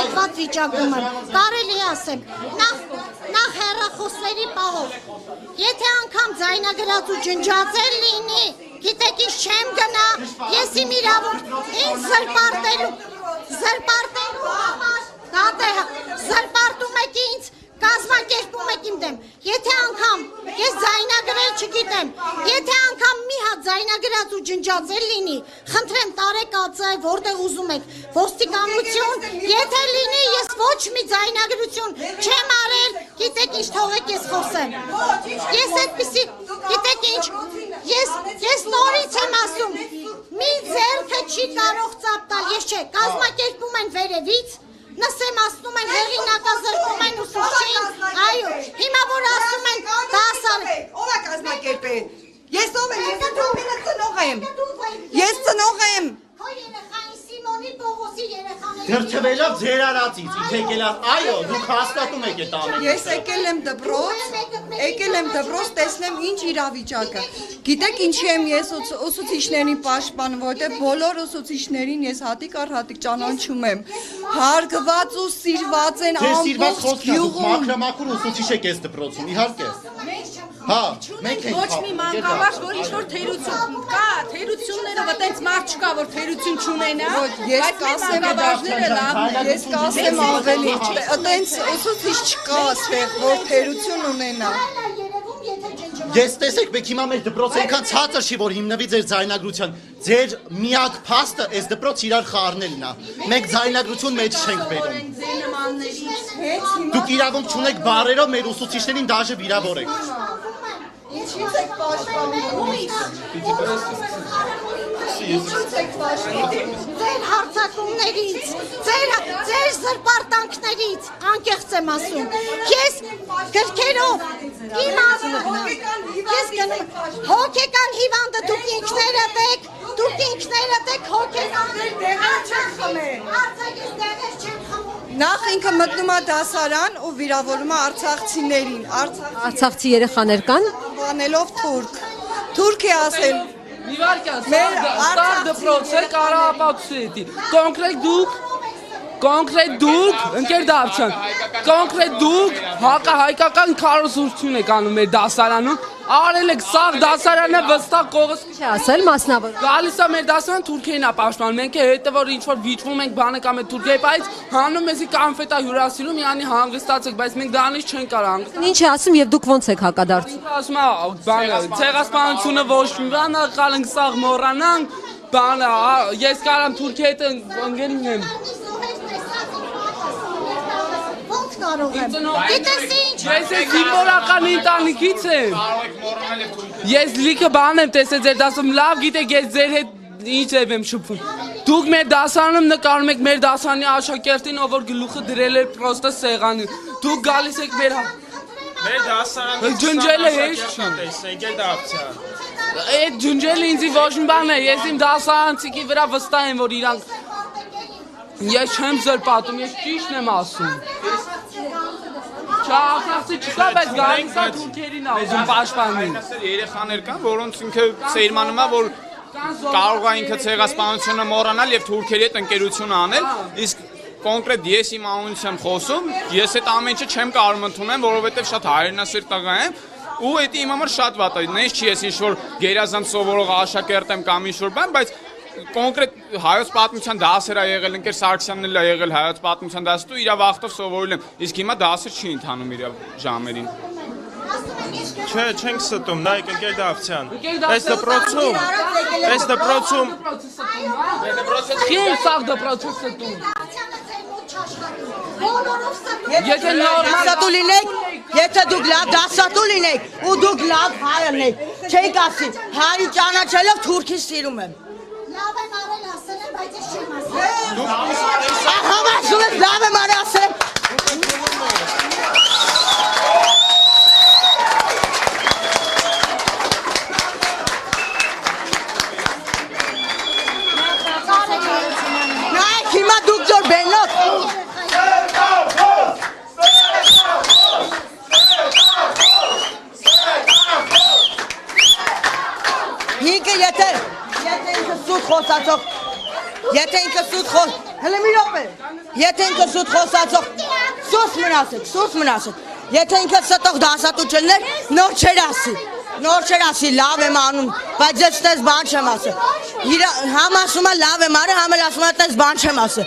ստիպված վիճակում եմ, կարելի ասեմ, նախ հեռախոսների պահով, եթե անգամ ձայնագրած ու ջնջածել լինի, գիտեք ինչ չեմ գնա, ես իմ իրավունք, ինձ զրպարտելու համար, զրպարտում եք ինձ, կազմակերպում եք իմ դեմ, եթե անգամ ես ձայնագրել չգիտեմ, եթե անգամ մի հատ ձայնագրած ու ջնջածել լինի, խնդրեմ տարեք ածայ, որտեղ ուզում եք, ոստիկանություն, եթե լինի ես ոչ մի ձայնագրություն չեմ արել, գիտեք ինչ թողեք ես խոսեմ, ես այդպիսի, գիտեք ինչ, ես նորից եմ ասում, մի ձեռքը չի կարող ծապ տալ, ես չէ, կազմակերպում են վերևից, նսեմ ասնում են հեղինակազրկում են ուսուցչին, այո, հիմա որ ասում են դասար ով է կազմակերպել, ես ով եմ, ես ծնող եմ, քո երեխային Սիմոնի Պողոսի երեխաների Դրչվելով ձեր արածից, եկելով, այո, դուք հաստատում եք այդ ամենը։ Ես եկել եմ դպրոց, տեսնեմ ինչ իրավիճակը։ Գիտեք ինչի եմ ես ուսուցիչներին պաշտպանում, որտեղ բոլոր ուսուցիչներին ես հատիկ առ հատիկ ճանաչում եմ։ Հարգված ու սիրված են ամբողջ գյուղում։ Մաքրամաքուր ուսուցիչ եք այս դպրոցում, իհարկե։ Հա, մենք ենք։ Ոչ մի մանկավարժ, որ ինչ-որ թերություն կա, թերությունները այտենց մարդ չկա, որ թերություն չունենա, Ես կասեմ ավելի, այտենց ուսուցիչ չկա ասեղ, որ թերություն ունենա։ Ես տեսեք, մեկ հիմա մեր դպրոցը այնքան ցածր չի, որ հիմնվի ձեր ձայնագրության, ձեր միակ փաստը այս դպրոց իրար խառնելն է։ Մենք ձայնագրություն մեջ չենք բերում։ Դուք իրավունք չունեք բառերով մեր ուսուցիչներին դաժե վիրավորեք։ Ինչից եք պաշտպանում։ Ձեր հարցակումներից, ձեր զրպարտանքներից, անկեղծ եմ ասում, ես գրքերով, իմ հոգեկան հիվանդը դուք ինքներդ եք, հոգեկան դեղեր չեմ խմում։ Նախ ինքը մտնում է դասարան ու վիրավորում է արցախցիներին, Արցախցի երեխաներ կան։ անելով թուրք է ասել։ Ստար դպրոցը Կարապաքսուետի, կոնկրետ դուք, ընկեր Դավթյան, կոնկրետ դուք հակահայկական քարոզություն եք անում մեր դասարանում, արել եք սաղ դասարանը վստահ կողս Չի ասել մասնավոր։ Գալիս է մեր դասարան Թուրքիային է պաշտպանում, մենք հետը որ ինչ-որ վիճվում ենք բանը կամ է Թուրքիայի բայց հանում էսի կոնֆետա հյուրասիրում, յանի հանգստացեք, բայց մենք դրանից չենք կարող հանգստանալ։ Ինչ է ասում եւ դուք ոնց եք հակադարձում։ Ասում է բանը, ցեղասպանությունը ոչ մի բան, աղալենք սաղ մոռանանք, բանը, ես կարամ Թուրքիայի հետ ընկերին եմ։ Ոնց կարող եմ։ Գիտես ինչ։ Ես ես զինվորական ընտանիքից եմ։ Ես լիքը բան եմ տեսել ձեր դասում, լավ գիտեք ես ձեր հետ ինչ եմ շփվում։ Դուք մեր դասարանում նկարում եք մեր դասարանի աշակերտին, ով որ գլուխը դրել էր պրոստը սեղանին։ Դուք գալիս եք մեր դասարանը ջնջելը հեշտ չի։ Տեսեք էլ դավթյան։ Այդ ջնջելը ինձ ոչ մի բան է, ես իմ դասարանցիքի վրա վստահ եմ, որ իրանք ես չեմ զրպատում, ես ճիշտն եմ ասում։ Չախացի չկա, բայց գալիս է թուրքերին է ուզում պաշտպանել։ Երեխաներ կան, որոնց ինքը սերմանում է, որ կարող է ինքը ցեղասպանությունը մոռանալ եւ թուրքերի հետ ընկերություն անել, իսկ կոնկրետ ես իմ անունից եմ խոսում, ես այդ ամեն ինչը չեմ կարող ընդունել, որովհետեւ շատ հայրենասեր տղա եմ ու դա իմ համար շատ վատ է։ Նենց չի ես ինչ որ գերազանց սովորող աշակերտ եմ կամ ինչ որ բան, բայց կոնկրետ հայոց պատմության դասեր է եղել, ընկեր Սարգսյանն էլ է եղել հայոց պատմության դասը, իր վախտով սովորել եմ, իսկ հիմա դասը չի ընթանում իր ժամերին։ Չէ, չենք ստում, նայեք ընկեր Դավթյան։ Այս դպրոցում Քիչ սաղ դպրոցը ստում։ Եթե դուք լավ դասատու լինեք ու դուք լավ հայ եք, չեք ասի, հայ ճանաչելով թուրքի սիրում եմ։ Լավ եմ արել ասել եմ, բայց ես չեմ ասել։ Ահա ասում եք լավ եմ արել ասել եմ։ Նայեք հիմա դուք ձոր բենոք։ Ինքը եթե ինքը սուտ խոսացող, եթե ինքը սուտ Հələ մի րոպե։ Եթե ինքը սուտ խոսածող, սուս մնացեք։ Եթե ինքը ստող դասատուչներ, նոր չեր ասի, լավ եմ անում, բայց ես տես բան չեմ ասել։ Համ ասում է լավ եմ արել, համ էլ ասում է տես բան չեմ ասել։